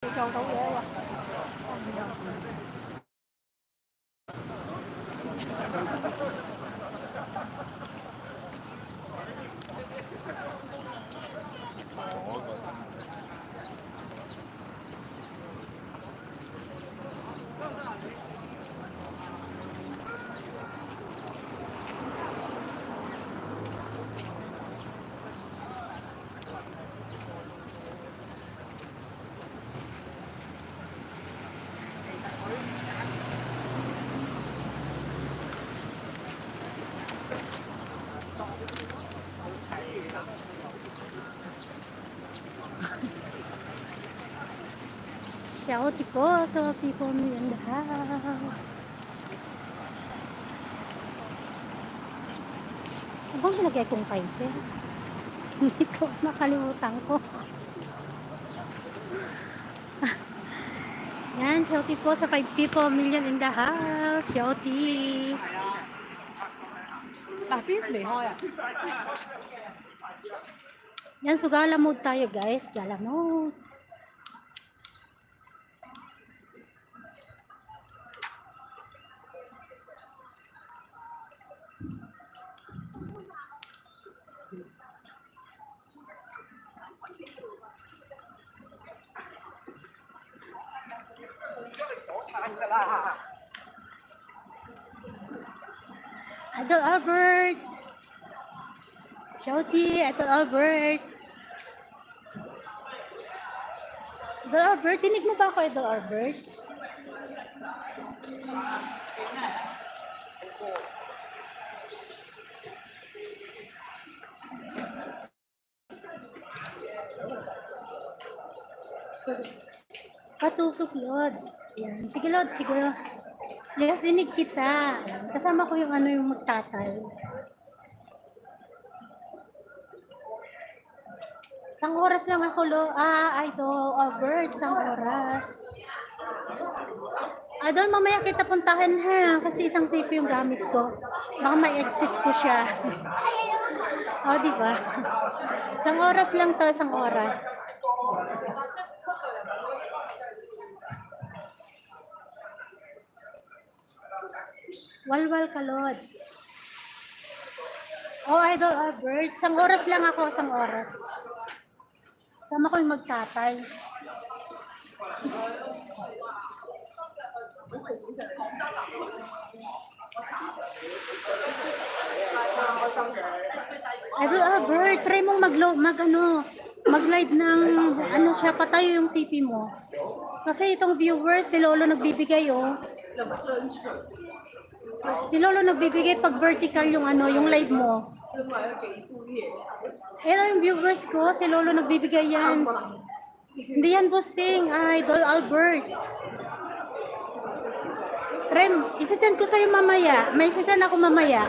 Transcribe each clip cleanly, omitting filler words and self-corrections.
Ikaw daw ewa. Shout po sa people in the house. Ano bang nilagay kong kayo? Hindi ko, nakalimutan ko. Yan, shouty po sa 5 people million in the house. Shouty. Yan, so gala mode tayo guys. Gala mode. Idol Albert. Shouty, Idol Albert. Idol Albert, tinig mo ba ako, Idol Albert? Patusok, Lods. Yan. Sige, Lods. Sige. Yes, dinig kita. Kasama ko yung yung magtatay. Isang oras lang ako, Idol Albert. Isang oras. Idol, mamaya kita puntahan ha. Kasi isang safe yung gamit ko. Baka may exit ko siya. O, diba? Isang oras lang to, isang oras. Walwal ka, Lods. Oh, Idol Albert. Isang oras lang ako, isang oras. Sama ko yung magtatay. Idol Albert, try mong mag-live ng siya, patayo yung CP mo. Kasi itong viewers, si Lolo nagbibigay Si Lolo nagbibigay pag vertical yung yung live mo. Ito yung viewers ko, si Lolo nagbibigay yan. Hindi yan boosting, Idol Albert. Rem, isisend ko sa'yo mamaya. May isisend ako mamaya.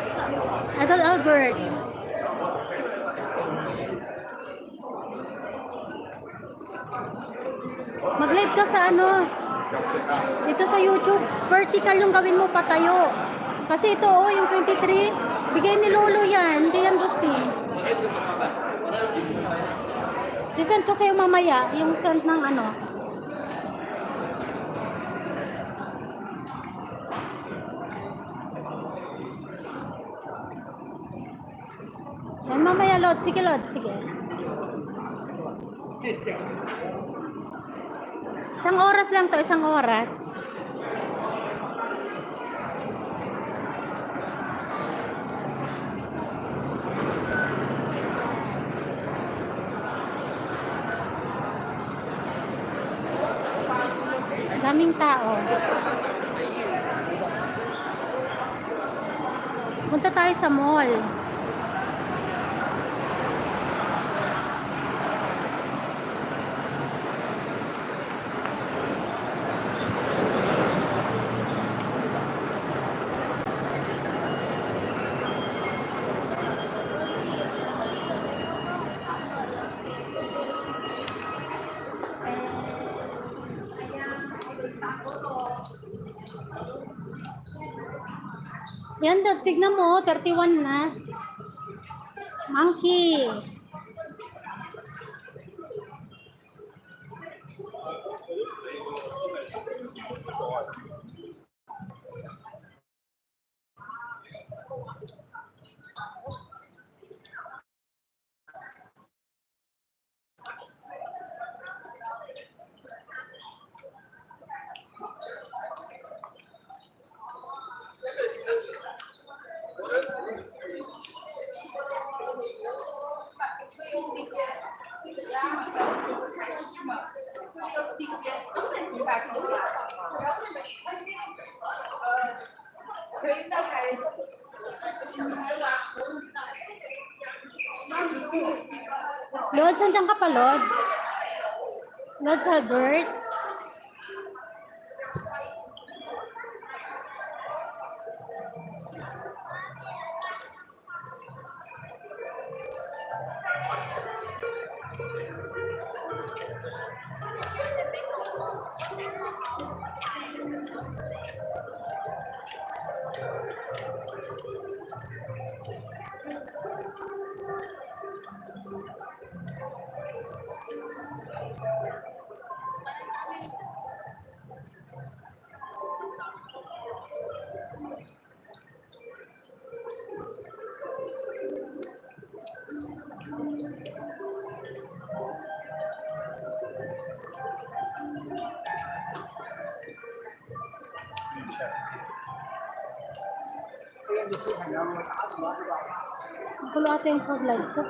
Idol Albert. Mag-live ka sa dito sa YouTube. Vertical yung gawin mo, patayo. Kasi ito yung 23, bigay ni Lolo yan. Hindi yan boosting. Sisend ko sa'yo mamaya, yung send ng Yan mamaya, Lord. Sige, Lord. Sige. Isang oras lang to, isang oras. Daming tao. Punta tayo sa mall. Yan, signan mo, 31 na. Monkey. Lods, nandiyan ka pa, Lods? Lods Albert? Gulo ata yung pag-live ko.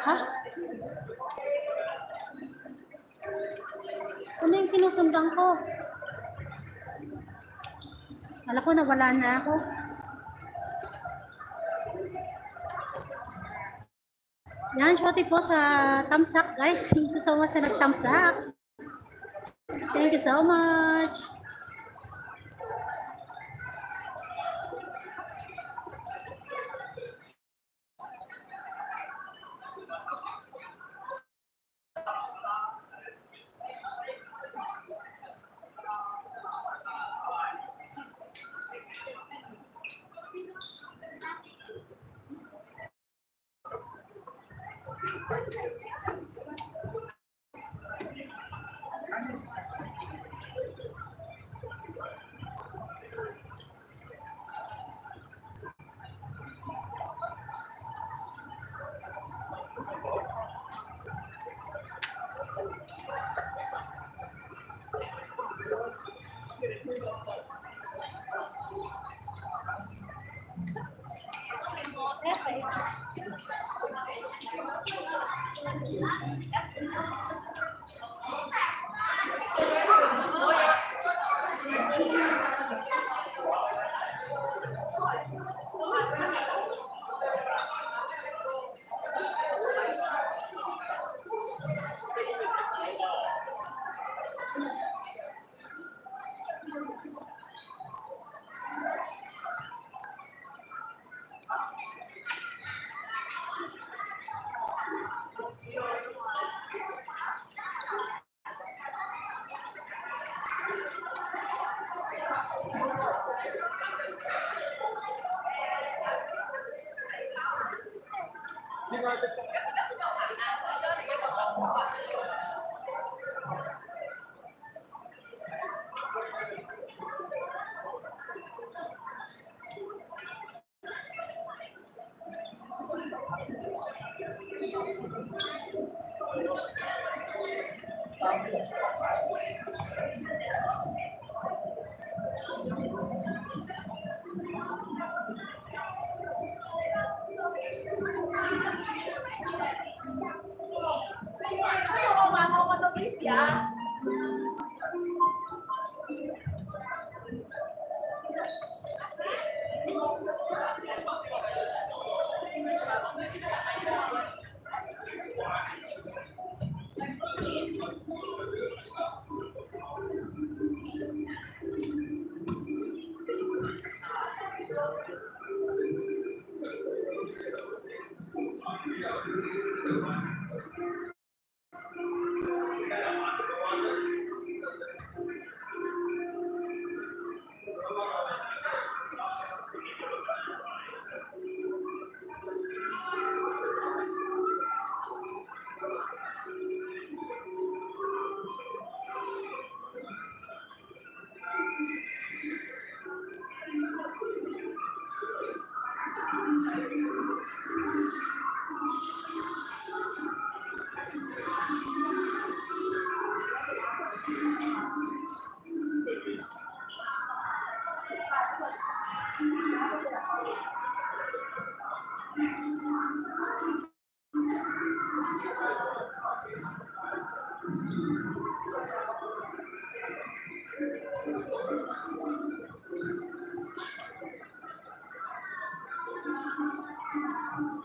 Ha? Ano yung sinusundan ko? Alam ko, nawala na ako. Yan, shorty po sa thumbs up, guys. Thank you so much sa nag-thumbs up. Thank you so much.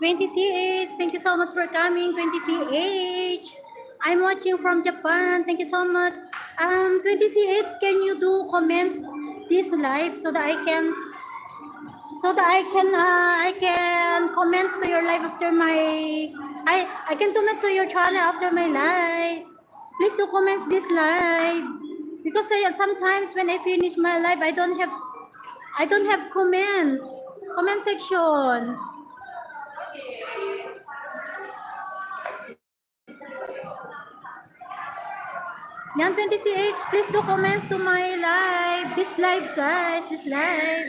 20CH, thank you so much for coming, 20CH. I'm watching from Japan. Thank you so much. 20CH, can you do comments this live so that I can comment to your live after my I can comment to your channel after my live. Please do comments this live because sometimes when I finish my live I don't have comments. Comment section. Yan 20CH, please do comments to my live. This live guys, this live.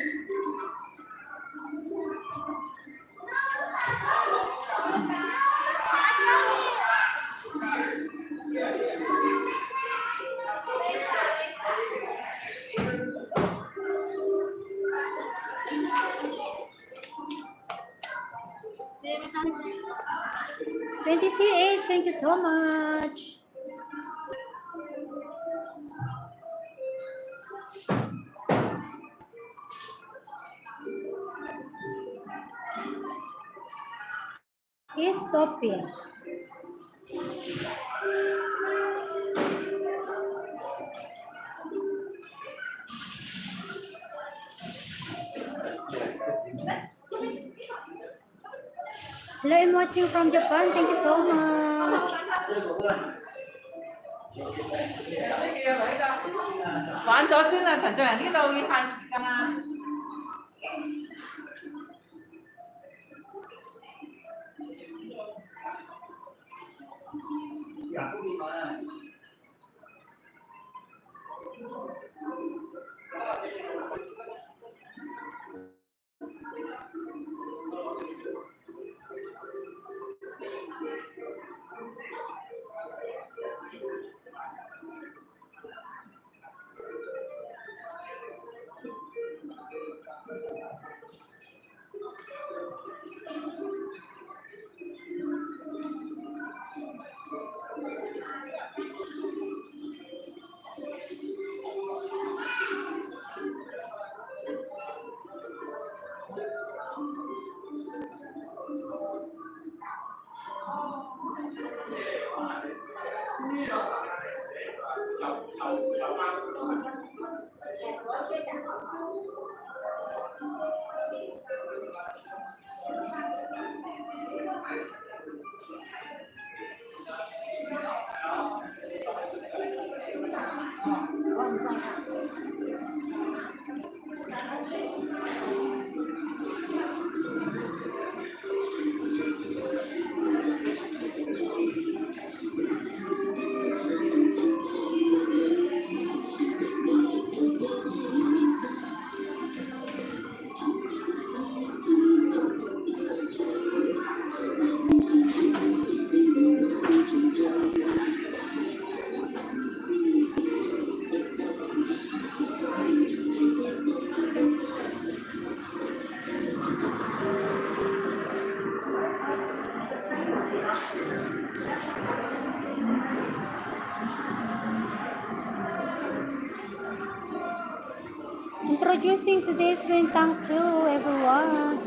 CH, thank you so much. Dystopia. Hello, I'm watching from Japan. Thank you so much. Introducing today's Swim Tank 2, everyone.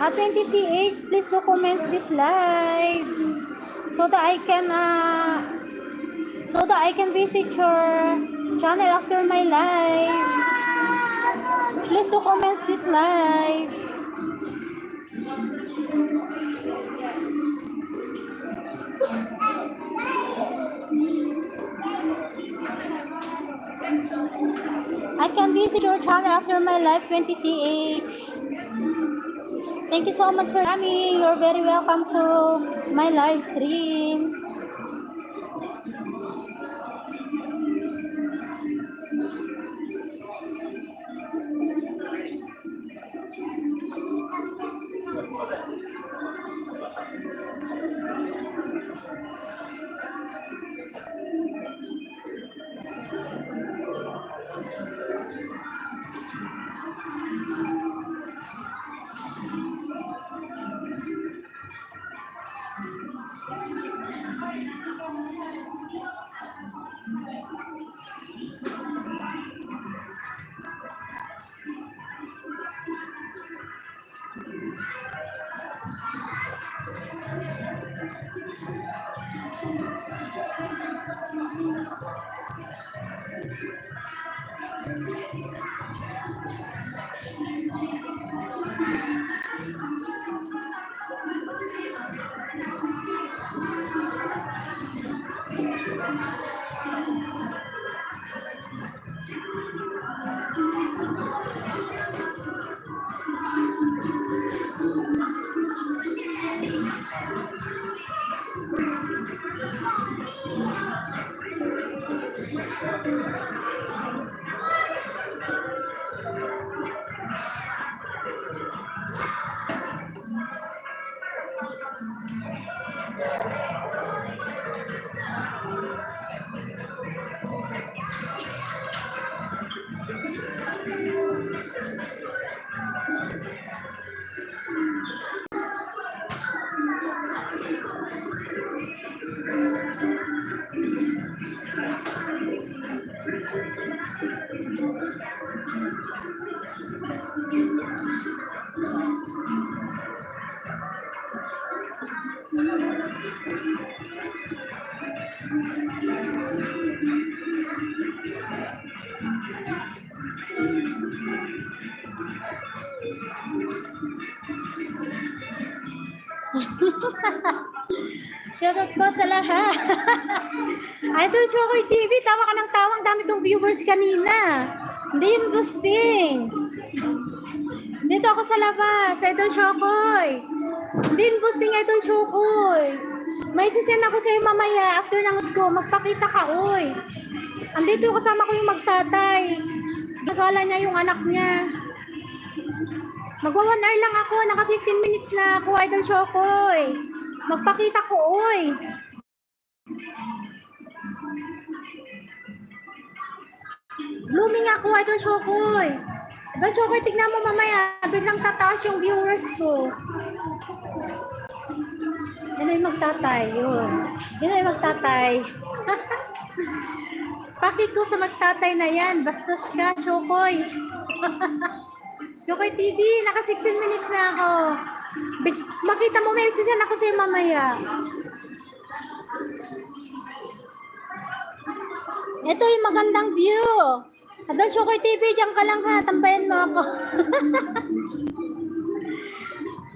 At 20CH, please do comments this live so that I can visit your channel after my live. Please do comments this live. I can visit your channel after my live, 20CH. Thank you so much for coming. You're very welcome to my live stream. Shoutout po sa lahat. Idol Chokoy TV, tawa ka ng tawang dami kong viewers kanina. Hindi yun boosting. Dito ako sa labas, Idol Chokoy. Hindi yun boosting, Idol Chokoy. May sisend ako sa'yo mamaya after ng ko. Magpakita ka, oy. Andito kasama ko yung magtatay. Nagala niya yung anak niya. Magwa 1 hour lang ako, naka 15 minutes na ako, Idol Chokoy. Magpakita ko, oy. Blooming ako, Idol Chokoy. Idol Chokoy, tignan mo mamaya. Biglang tataas yung viewers ko. Yan ay magtatay, yun. Yan ay magtatay. Pakit ko sa magtatay na yan. Bastos ka, Chokoy. Chokoy TV, naka 16 minutes na ako. Makita mo, may sisend ako sa'yo mamaya. Ito yung magandang view. Idol Chokoy TV, diyan ka lang ha. Tambayan mo ako.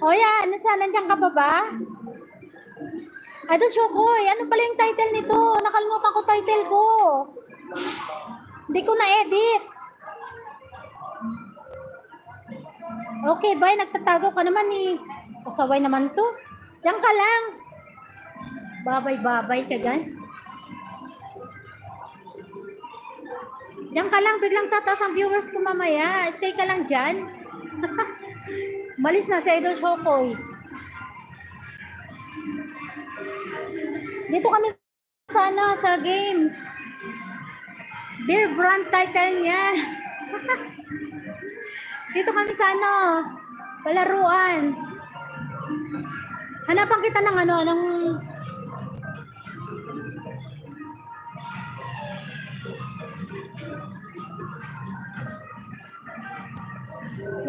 O yan, nandiyan ka pa ba? Idol Chokoy, ano pala yung title nito? Nakalimutan ko title ko. Hindi ko na-edit. Okay, bye. Nagtatago ka naman eh. Pasaway naman to. Diyan ka lang. Babay-babay ka dyan. Diyan ka lang. Biglang tataas ang viewers ko mamaya. Stay ka lang dyan. Malis na si Idol Chokoy. Dito kami sa games. Beer brand title niya. Dito kami sa palaruan. Hanapan kita ng ng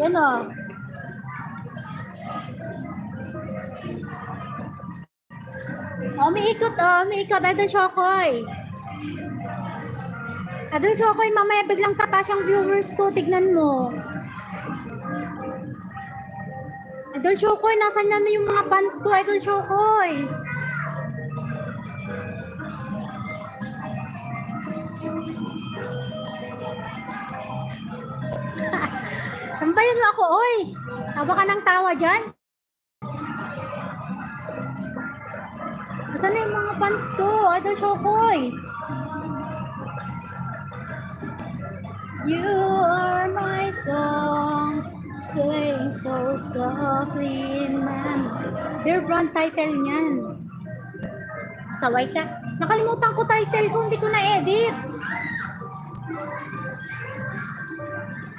yan o. Umiikot Idol Chokoy. Idol Chokoy, mamaya biglang tataas yung viewers ko. Tignan mo. Idol Chokoy, nasan na yung mga fans ko, Idol Chokoy? Tambayan mo ako, oy. Tawa ka ng tawa dyan. Nasaan na yung mga fans ko, Idol Chokoy? You are my song, playing so softly in my mind. Dear brand title niyan. Saway ka. Nakalimutan ko title ko, hindi ko na-edit.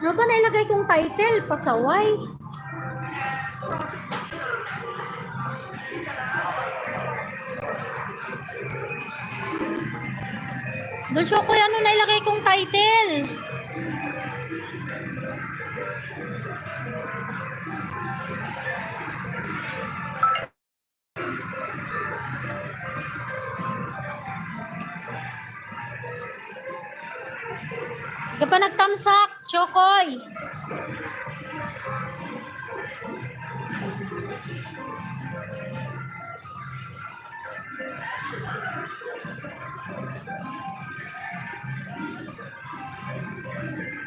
Ano ba nailagay kong title? Pasaway. Dulce ko, ano nailagay kong title? Hindi ka pa nagtamsak, Chokoy.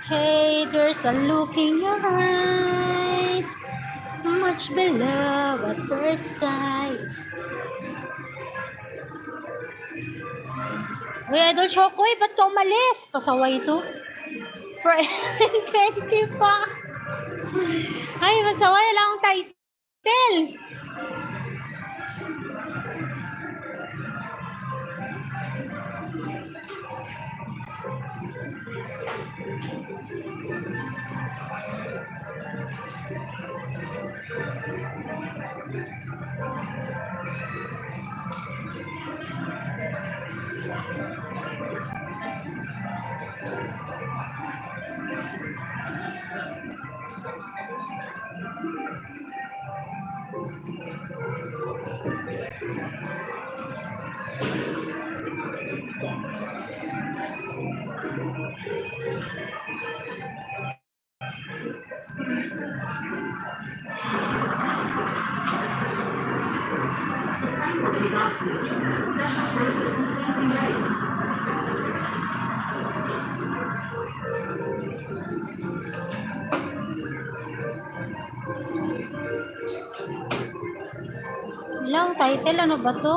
Hey, there's a look in your eyes, much below at first sight. Uy, Idol Shokoy, ba't ka umalis? Pasaway ito. For 20 pa. Ay, masaway lang ang title. Ilang title, ano ba to?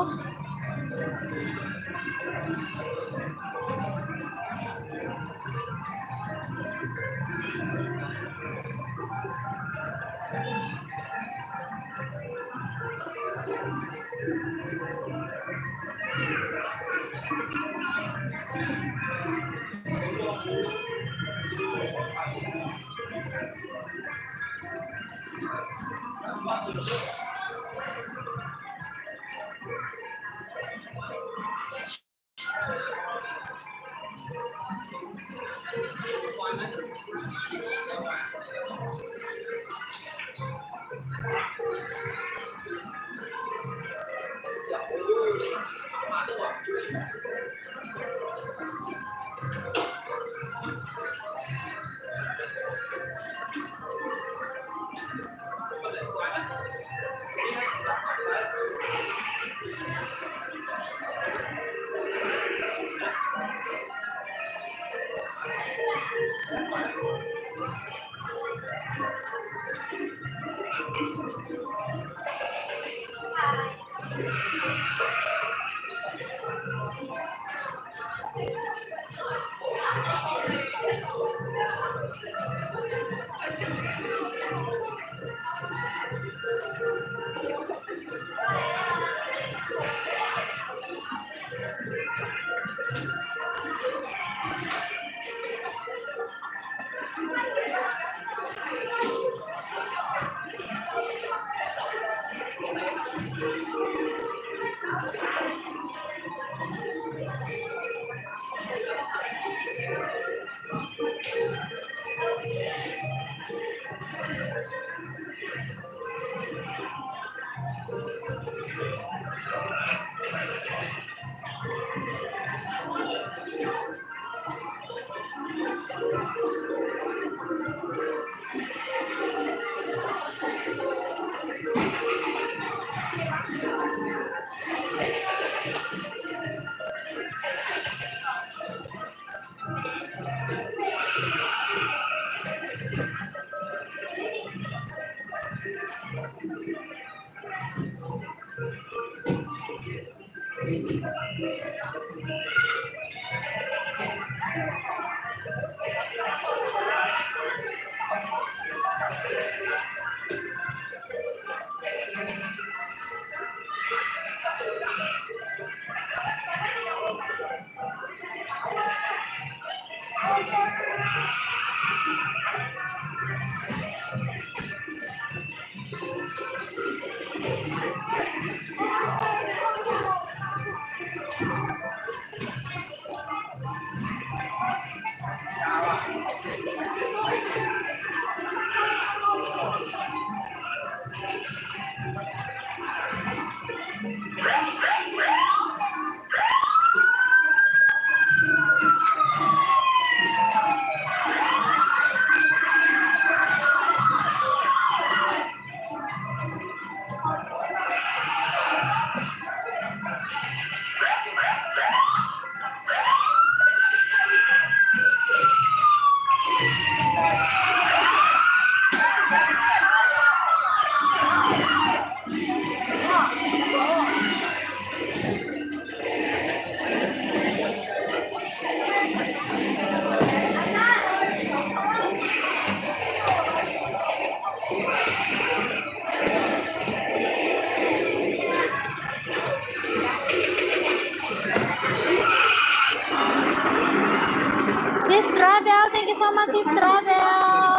Sis Travel, thank you so much, Sis Travel.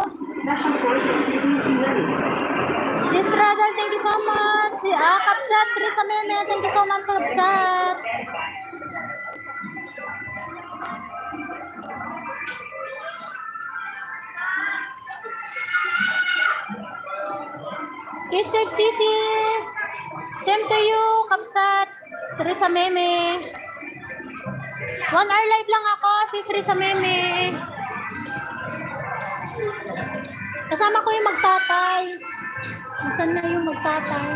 Sis Travel, thank you so much. Kapsat, Teresa Meme, thank you so much, Kapsat. Keep safe, Sisi. Same to you, Kapsat, Teresa Meme. 1 hour live lang ako, Sis Teresa Meme. Kasama ko yung magtatay. Nasaan na yung magtatay?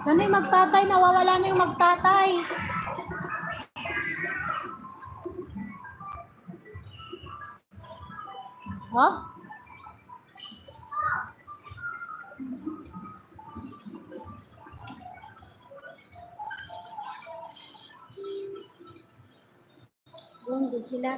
Ano yung magtatay? Nawawala na yung magtatay. Huh? Doon sila.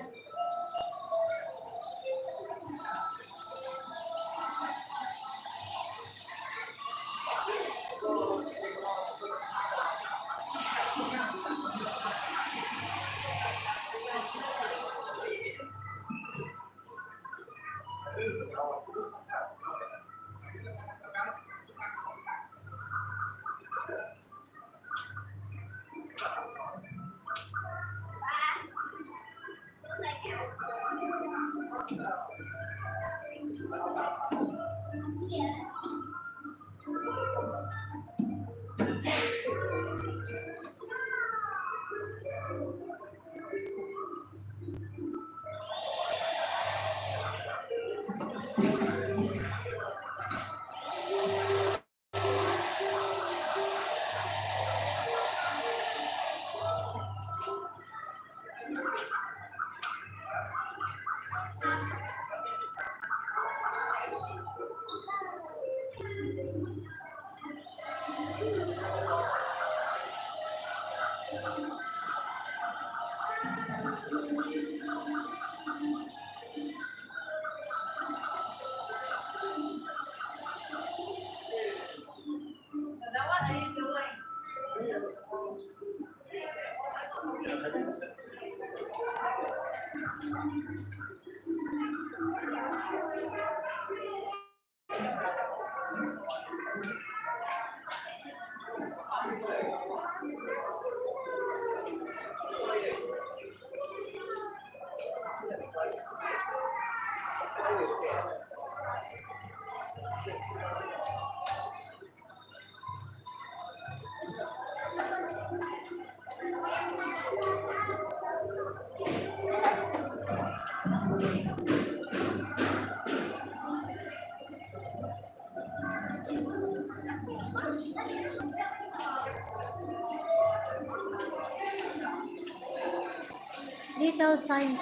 Little science.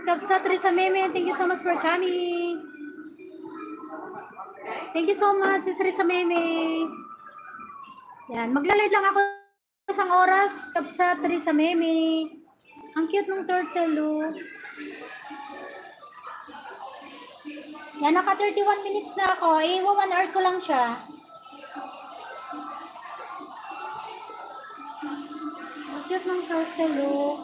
Kapsa Teresa Meme, thank you so much for coming. Thank you so much, Sis Teresa Meme. Yan, magla-live lang ako isang oras, Kapsa Teresa Meme. Ang cute ng turtle, oh. Yan, naka 31 minutes na ako. 1 hour ko lang siya. Ang cute ng turtle, oh.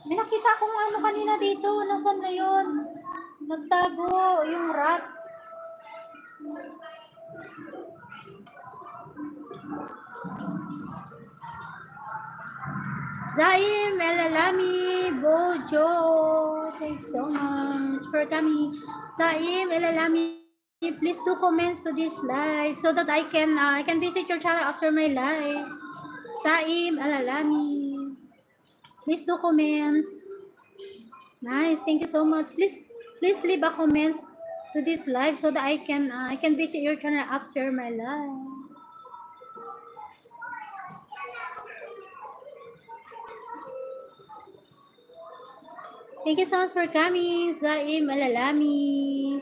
May nakita akong ano kanina dito. Nasaan na yun? Nagtago yung rat. Zaim, Elalami, Bojo. Thanks so much for coming. Saim, Elalami, please do comments to this live so that I can visit your channel after my live. Saim, Elalami, please do comments. Nice, thank you so much. Please leave a comments to this live so that I can visit your channel after my live. Thank you so much for coming, Zaim Alalami.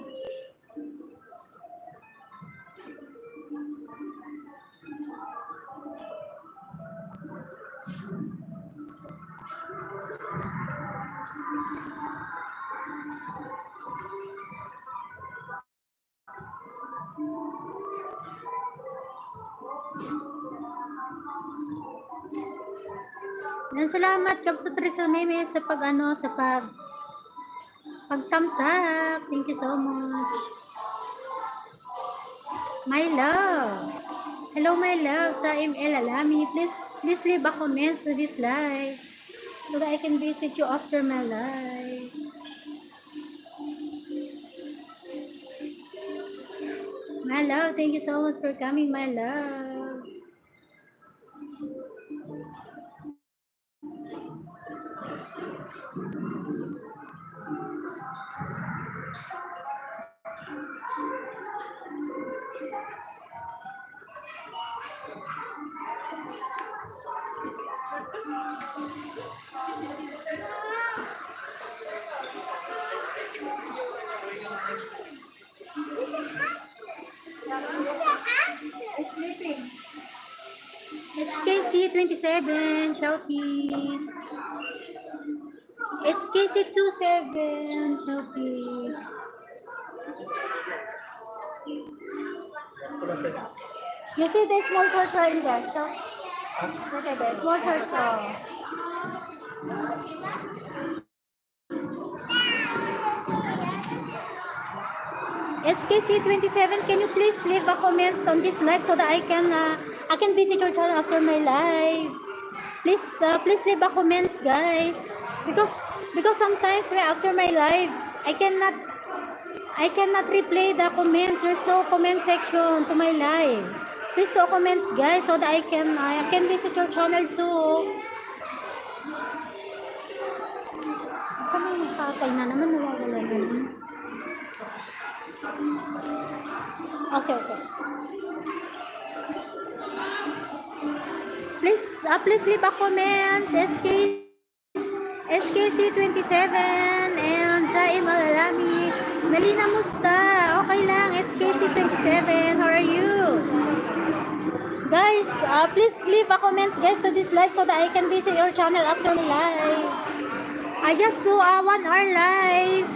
Dan salamat kap sa Trisel Meme sa pagtamsak. Thank you so much. My love. Hello my love, Zaim Alalami. Please leave a comments to this live so that I can visit you after my live. My love, thank you so much for coming, my love. Sleeping. HKC 27, Shouty. HKC 27, Shouty. You see the small turtle in there, so look at the small turtle. HKC 27, can you please leave a comments on this live so that I can visit your channel after my live. Please leave a comments, guys, because sometimes after my live I cannot replay the comments. There's no comment section to my live. Please do comments, guys, so that I can visit your channel too. Saan may nakakay na naman, nawawala na naman. Okay. Please leave a comments, SKC27 and Zaim Alalami. Melina, musta? Okay lang, SKC27. How are you? Guys, please leave a comments, guys, to this live so that I can visit your channel after the live. I just do a 1 hour live.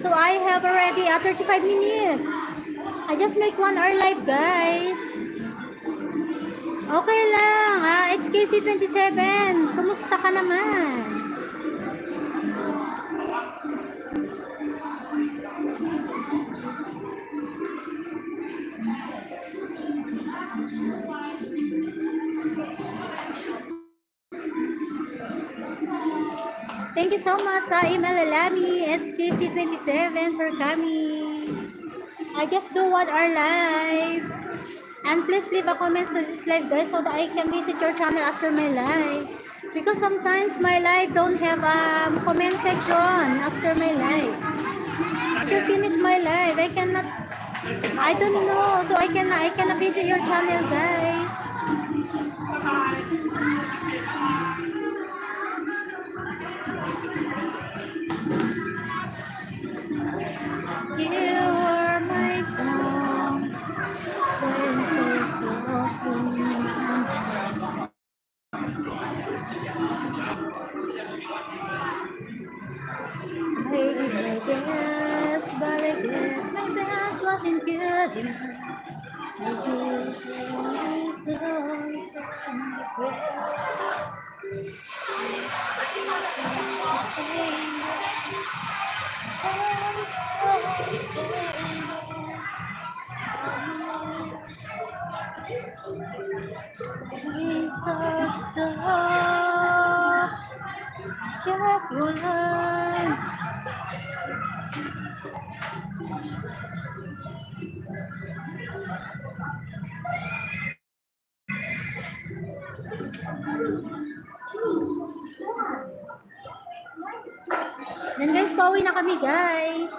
So I have already 35 minutes. I just make 1 hour live, guys. Okay lang, HKC27. Kumusta ka naman? Thank you so much, Saim Alalami, HKC27 for coming. I just do 1 hour live. And please leave a comments to this live, guys, so that I can visit your channel after my live. Because sometimes my live don't have a comment section after my live. After finish my live, I don't know, so I cannot visit your channel, guys. You are my song, when so softly. I did my best, but I guess my best wasn't good enough. I guess I was the voice of my friend. Just once. Yan guys, pauwi na kami guys.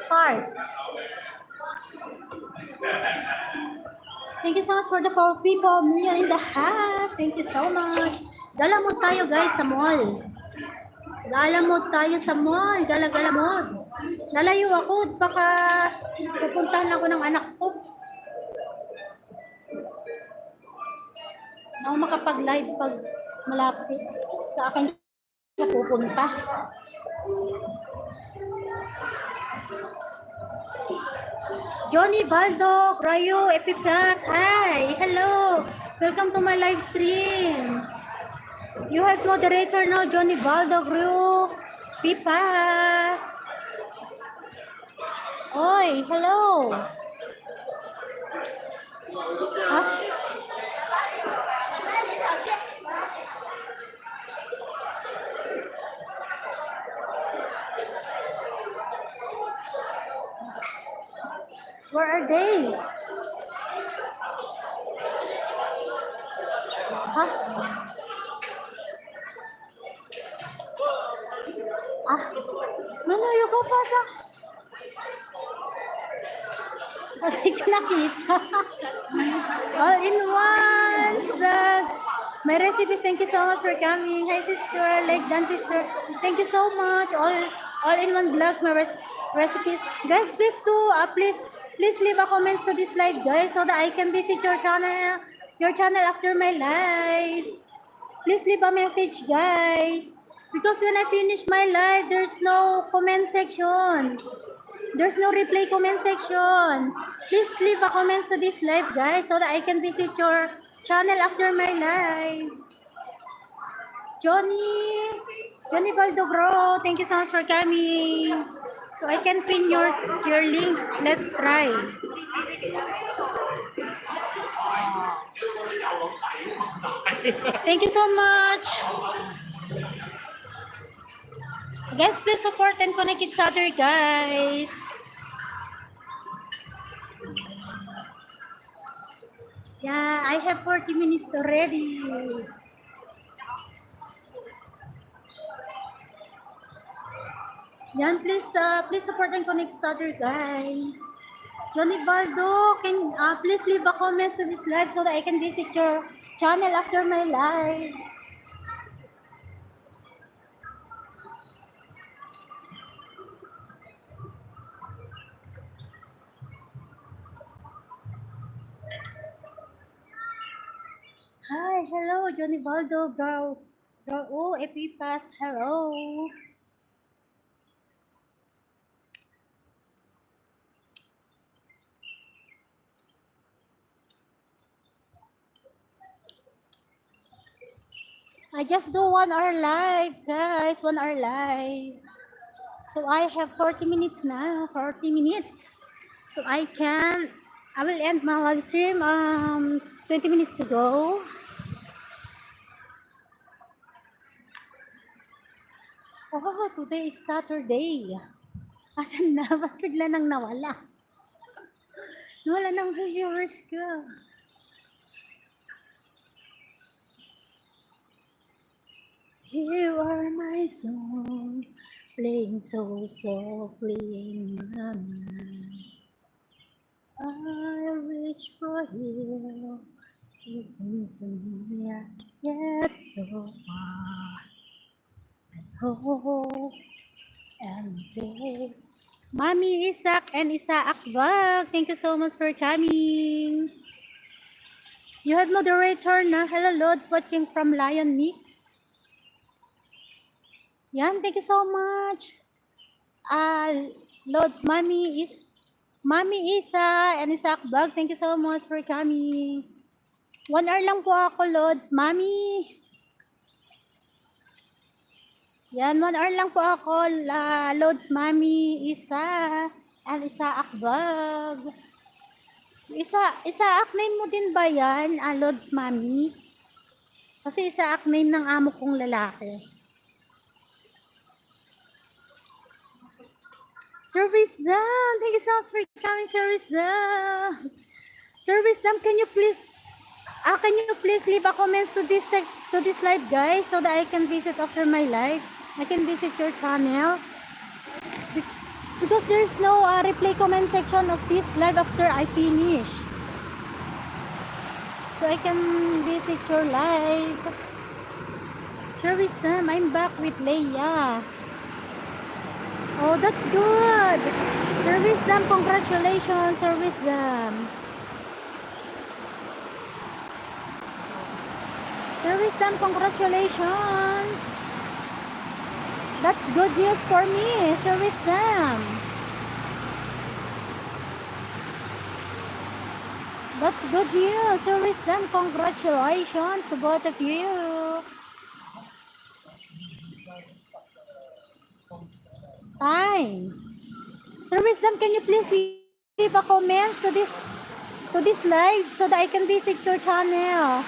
Park. Thank you so much for the 4 people. Million in the house. Thank you so much. Galamod tayo guys sa mall. Galamod tayo sa mall. Galagalamod. Lalayo ako. Baka pupuntahan ako ng anak ko. Ako makapag-live pag malapit sa akin siya pupunta. Johnny Baldo, Rayo, Epipas, hi, hello, welcome to my live stream. You have moderator now, Johnny Baldo, Gru, Pipas. Oi, hello. Huh? Where are they? Huh? Malayo ko pa sa... Kasi nakita. All in one. Vlogs. My recipes, thank you so much for coming. Hi sister, like done sister. Thank you so much. All in one vlogs, my recipes. Guys, please do, please leave a comments to this live, guys, so that I can visit your channel after my live. Please leave a message, guys. Because when I finish my live, there's no comment section. There's no replay comment section. Please leave a comments to this live, guys, so that I can visit your channel after my live. Johnny Baldogro, thank you so much for coming. So I can pin your link. Let's try. Thank you so much. Guys, please support and connect each other, guys. Yeah, I have 40 minutes already. Yan, please support and connect each other, guys. Johnny Baldo, can please leave a comment to this live so that I can visit your channel after my live. Hi, hello, Johnny Baldo, bro. Oh, Epipas, hello. I just do 1 hour live, guys. 1 hour live. So I have 40 minutes now. 40 minutes. So I will end my live stream 20 minutes to go. Oh, today is Saturday. Asan na? Ba't bigla nang nawala? Nawala ng viewers ko. You are my song, playing so softly in my mind. I reach for you, kissing so near, yet so far. I hope and faith. Mami Isak and Isaac Vlog, thank you so much for coming. You have moderator na. Hello, Lods, watching from Lion Mix. Yan, thank you so much. Lods, Mami Isa and Isaac Vlog, thank you so much for coming. 1 hour lang po ako, Lods, Mami. Yan, 1 hour lang po ako. Loads Mami, and isa akbag. Isa akname mo din ba yan, Loads Mami? Kasi isa akname ng amo kong lalaki. Service Dam! Thank you so much for coming, Service Dam! Service Dam, can you please leave a comment to this live, guys, so that I can visit after my live. I can visit your channel. Because there's no replay comment section of this live after I finish. So I can visit your live. Service Dam, I'm back with Leia. Oh, that's good. Service Dam, congratulations, Service Dam. Service Dam, congratulations. That's good news for me, Service Dam. That's good news, Service Dam. Congratulations to both of you. Time. Service Dam, can you please leave a comment to this live so that I can visit your channel?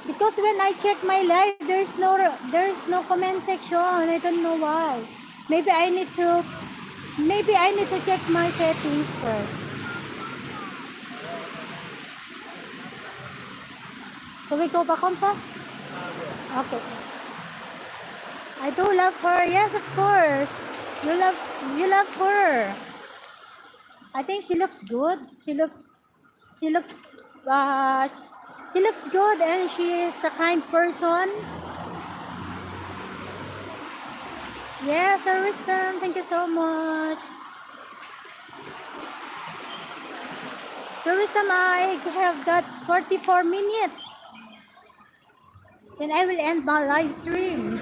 Because when I check my live, there's no comment section. I don't know why. Maybe I need to check my settings first. So we go back home, sir? Okay. I do love her. Yes, of course. You love her. I think she looks good. She looks good, and she is a kind person. Yes, Service Dam, thank you so much. Service Dam, I have got 44 minutes. Then I will end my live stream.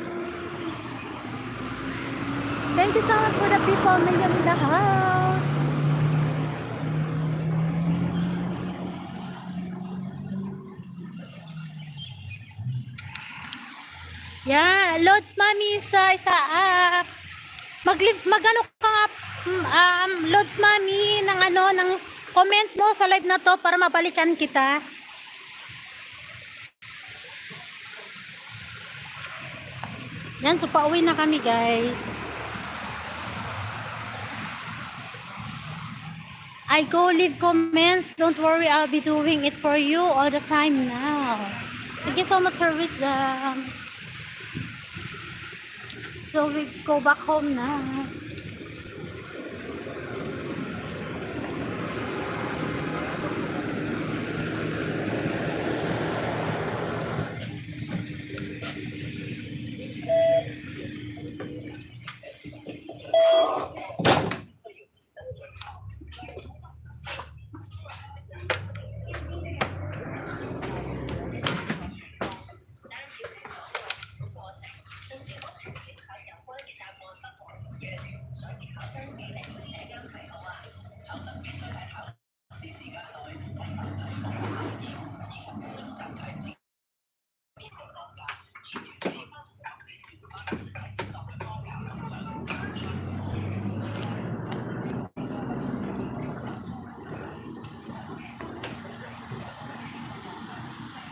Thank you so much for the people million in the house. Yeah, Lods Mami magano ka nga Lods Mami ng comments mo sa live na to para mabalikan kita. Yan, so pauwi na kami, guys. I go leave comments. Don't worry, I'll be doing it for you all the time now. Thank you so much, Service Dam. So we go back home now.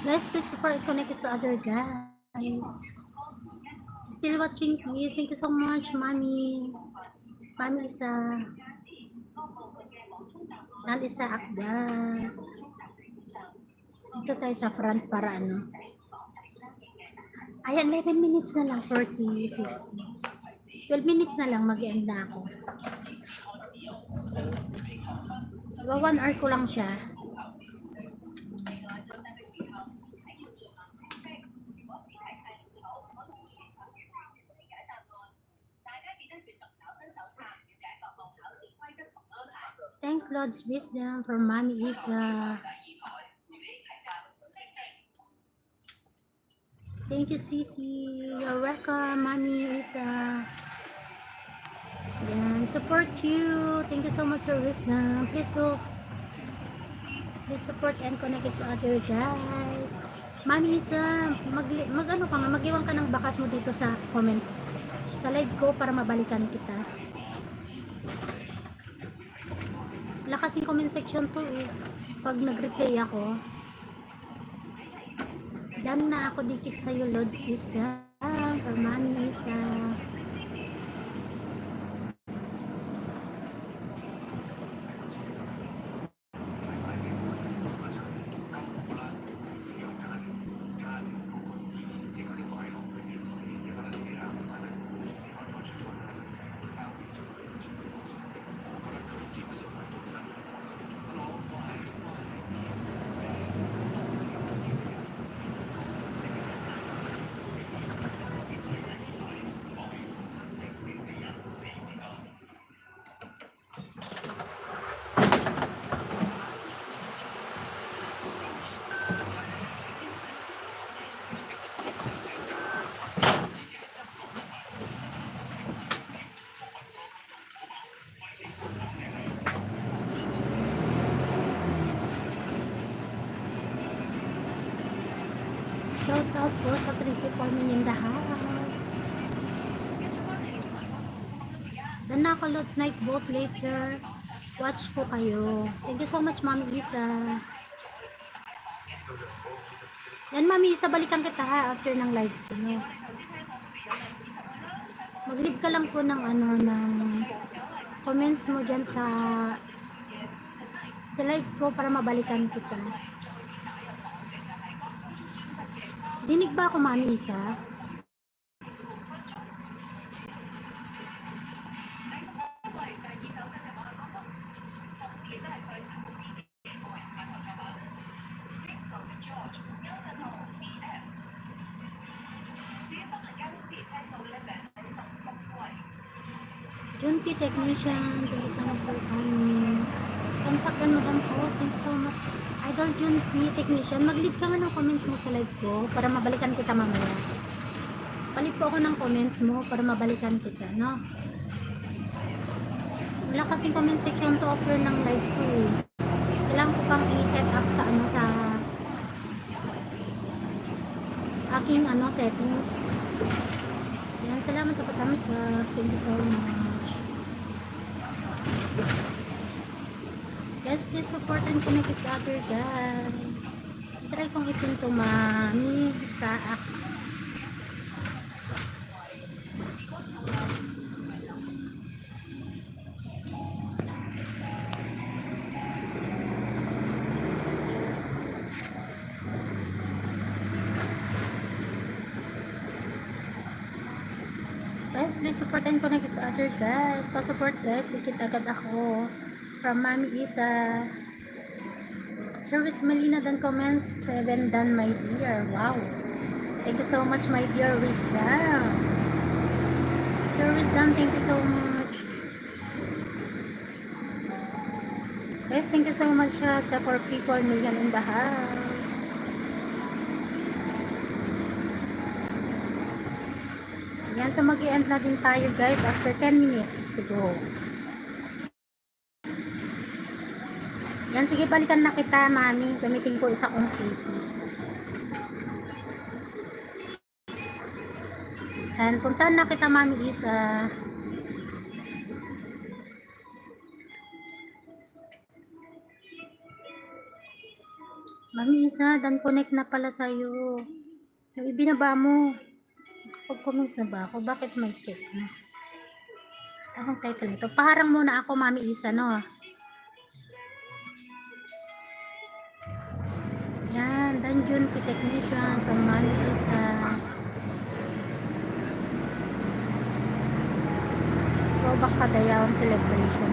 Guys, please support connect to other guys. Still watching, sis. Thank you so much, Mami. Mami isa. And isa akda. Ito tayo sa front para ano. Ayan, 11 minutes na lang. 40, 50. 12 minutes na lang, mag-end na ako. So, 1 hour ko lang siya. Thanks, Lord's Wisdom, for Mommy Isa. Thank you, Sisi. You're welcome, Mommy Isa. Yan, support you. Thank you so much for wisdom. Please support and connect to other guys. Mami Isa, ano ka nga, mag-iwan ka ng bakas mo dito sa comments sa live ko para mabalikan kita. Wala kasing comment section to eh. Pag nag-replay ako, dan na ako dikit sa'yo, Lord's Wisdom, for Mami Isa. Shout out po sa 3 me in the house. Dan na ako Lord's Night Boat later. Watch ko kayo. Thank you so much, Mami Isa. Yan, Mami Isa, balikan kita ha after ng live ko. No? Mag-leave ka lang po ng ng comments mo dyan sa live ko para mabalikan kita. Dinig ba ako, Mami Isa? Junki Technician, thank you so much for coming. Kamsaktan mo ang post, thank you so much. Idol Junki Technician, mag-leave ka nga ng comments mo sa live ko para mabalikan kita mamaya. Palit po ako ng comments mo para mabalikan kita, no? Wala kasing comment section to offer ng live ko eh. Kailangan ko pang i-set up sa sa aking settings. Yan, salamat sa pagkakamsa. Thank you so much. Guys, please support and connect each other, guys. Try kong ipinto Mami sa app. Guys, please support and connect each other, guys. Pa-support, guys. Dikit agad ako. From Mami Isa. Service Melina dan comments 7 dan my dear. Wow. Thank you so much, my dear Wisdom. Sir Wisdom, thank you so much. Guys, thank you so much sa 4 people million in the house. Yan, so mag-i-end na din tayo guys after 10 minutes to go. Yan, sige, balikan na kita, Mami. Gamitin ko isa kong CP. Yan, puntahan na kita, Mami Isa. Mami Isa, dan connect na pala sa'yo. Yung ibinaba mo. Pag-comments na ba ako? Bakit may check na? Anong title nito? Paharang muna ako, Mami Isa, no? Yan, Dungeon Technician from Mami Isa. Throwback Kadayawan Celebration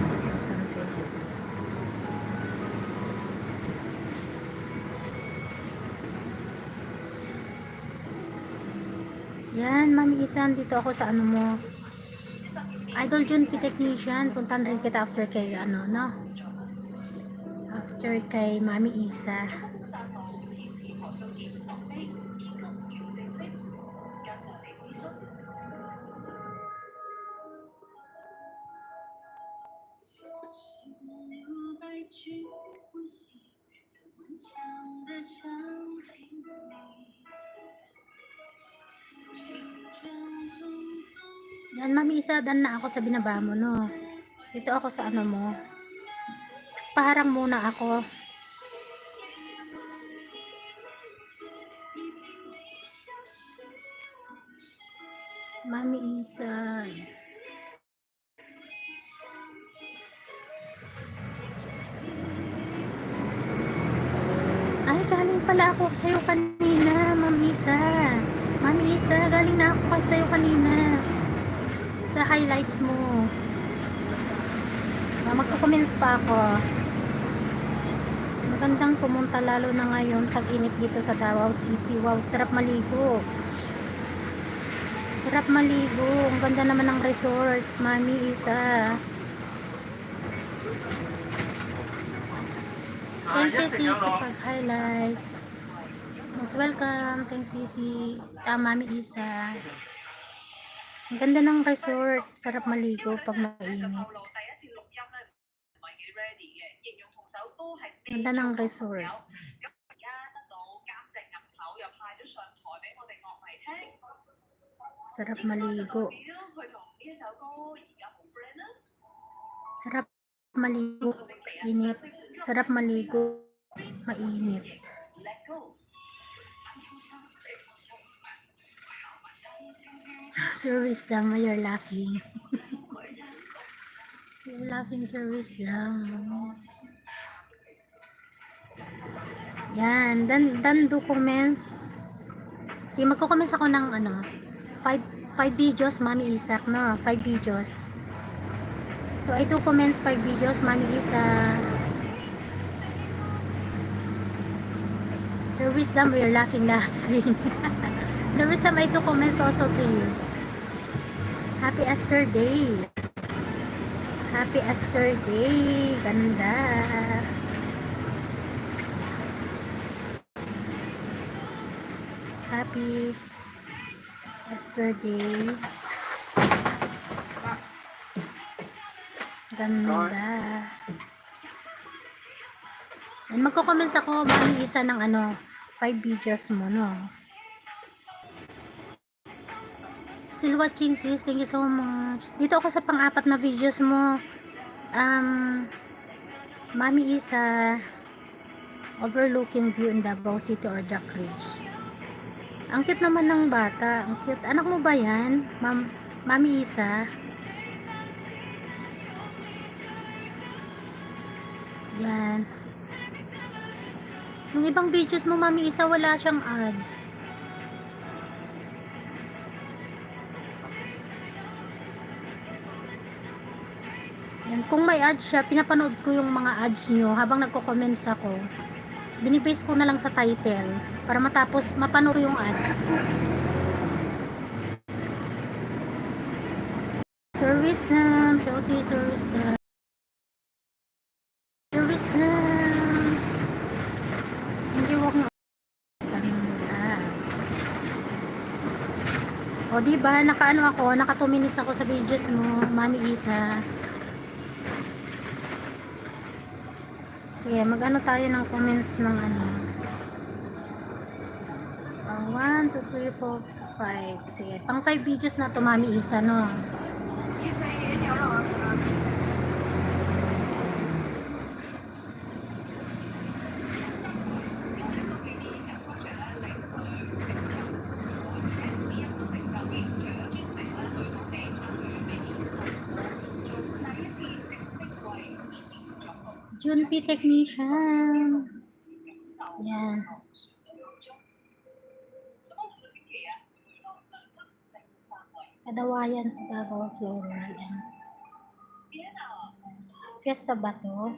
2022. Yan, Mami Isa, dito ako sa mo. Idol Junki Technician, puntan rin kita after kay no? After kay Mami Isa. Yan, Mami Isa, dan na ako sa binaba mo, no? Dito ako sa ano mo. Paharang muna ako. Mami Isa. Ay, galing pala ako sa'yo kanina, Mami Isa. Mami Isa, galing na ako sa'yo kanina. Sa highlights mo. Magko-comments pa ako. Magandang pumunta lalo na ngayon tag-init dito sa Davao City. Wow, sarap maligo. Sarap maligo. Ang ganda naman ng resort, Mami Isa. Thanks Sisi sa pag-highlights. Most welcome. Thanks Sisi. Mami Isa. Ang ganda ng resort. Sarap maligo pag mainit. Ganda ng resort. Sarap maligo. Sarap maligo. Init. Sarap maligo. Mainit. Sir Wisdom, you're laughing. You're laughing, Sir Wisdom. Yan, dan do comments. Sige, magko-comments ako ng ano, 5 videos, Mami Isak, no? 5 videos. So, I do comments 5 videos, Mami Isa. Sir Wisdom, we're laughing. Sir Wisdom, I do comments also to you. Happy Easter Day. Happy Easter Day. Ganda. Happy Easter Day. Ganda. And magko-comments ako, Mami Isa, ng ano, 5 videos mo, no? Still watching, sis. Thank you so much. Dito ako sa pang-apat na videos mo. Mami Isa, overlooking view in Davao City or Jack Ridge. Ang cute naman ng bata. Ang cute. Anak mo ba yan? Mami Isa? Yan. Yung ibang videos mo, Mami Isa, wala siyang ads. Yan. Kung may ads siya, pinapanood ko yung mga ads nyo habang nagko-comments ako. Binipaste ko na lang sa title para matapos mapanood yung ads. Sir Wisdom, shout to you, Sir Wisdom. Sir Wisdom. Hindi walking ganda. O diba, naka 2 minutes ako sa videos mo, Mami Isa. Sige, mag-ano tayo ng comments ng ano. 1, 2, 3, 4, 5. Sige, pang 5 videos na to, Mami Isa, no? Junpei Technician. Yan. Kadawayan sa Davao Floral. Fiesta ba to?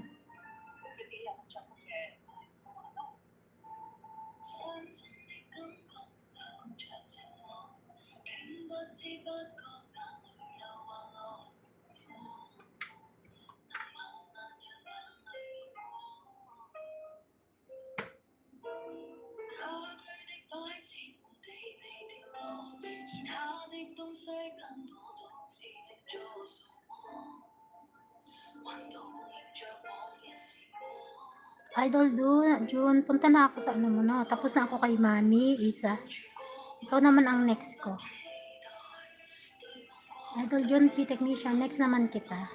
Idol June, punta na ako sa ano mo, no? Tapos na ako kay Mami Isa. Ikaw naman ang next ko. Idol John P. Technician. Next naman kita.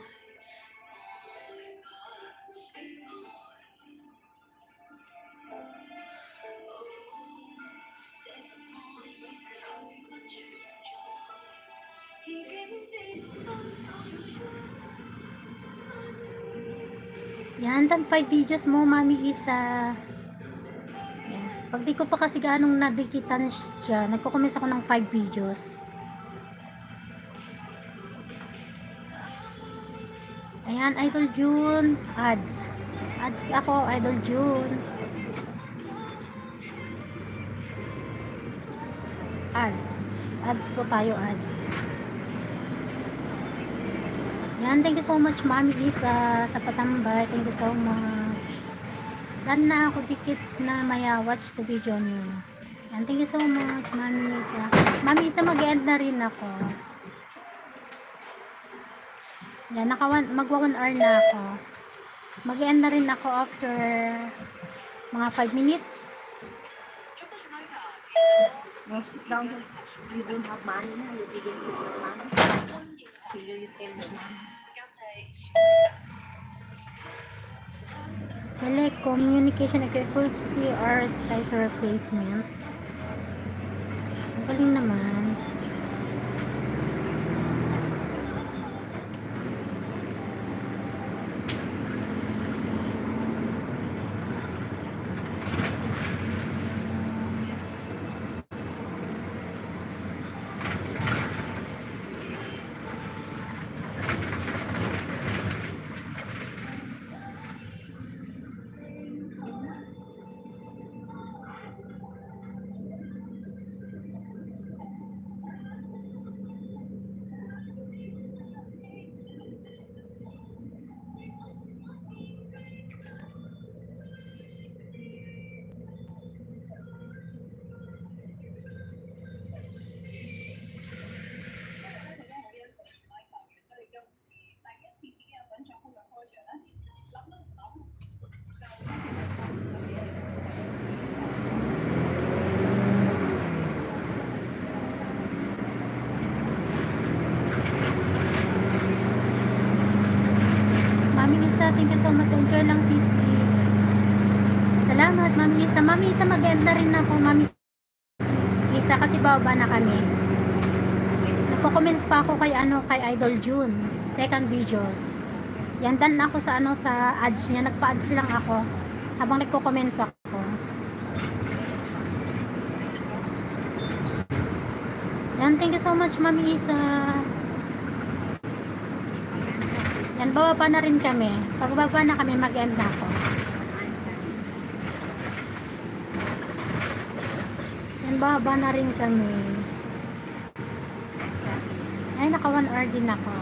Yan, dan 5 videos mo, Mami Isa. Yan. Pag di ko pa kasi ganong nadikitan siya, nagko-comments ako ng 5 videos. Ayan, Idol June. Ads. Ads ako, Idol June. Ads. Ads po tayo, ads. Yan, thank you so much, Mami Isa, sa patambay. Thank you so much. Dan na ako dikit na maya watch ko video niyo. Yan, thank you so much, Mami Isa. Mami Isa, mag-end na rin ako. Yan, magwa 1 hour na ako. Mag-end na rin ako after mga 5 minutes. No, sit down. You don't have money na. You didn't give your money. You tell the money. Telecommunication equipment CR splicer replacement. Ang galing naman. Mami Isa, thank you so much. Enjoy lang, Sisi. Salamat, Mami Isa. Mami Isa, mag-end na rin ako, Mami Isa, kasi bababa na kami. Nagko-comments pa ako kay Idol June. Second videos. Yan, dan ako sa sa ads niya. Nagpa-ads lang ako habang nagko-comments ako. Yan, thank you so much, Mami Isa. Yan, bababa na rin kami. Pag bababa na kami, mag-end na ako. Yan, bababa na rin kami. Ay, naka 1 hour din ako.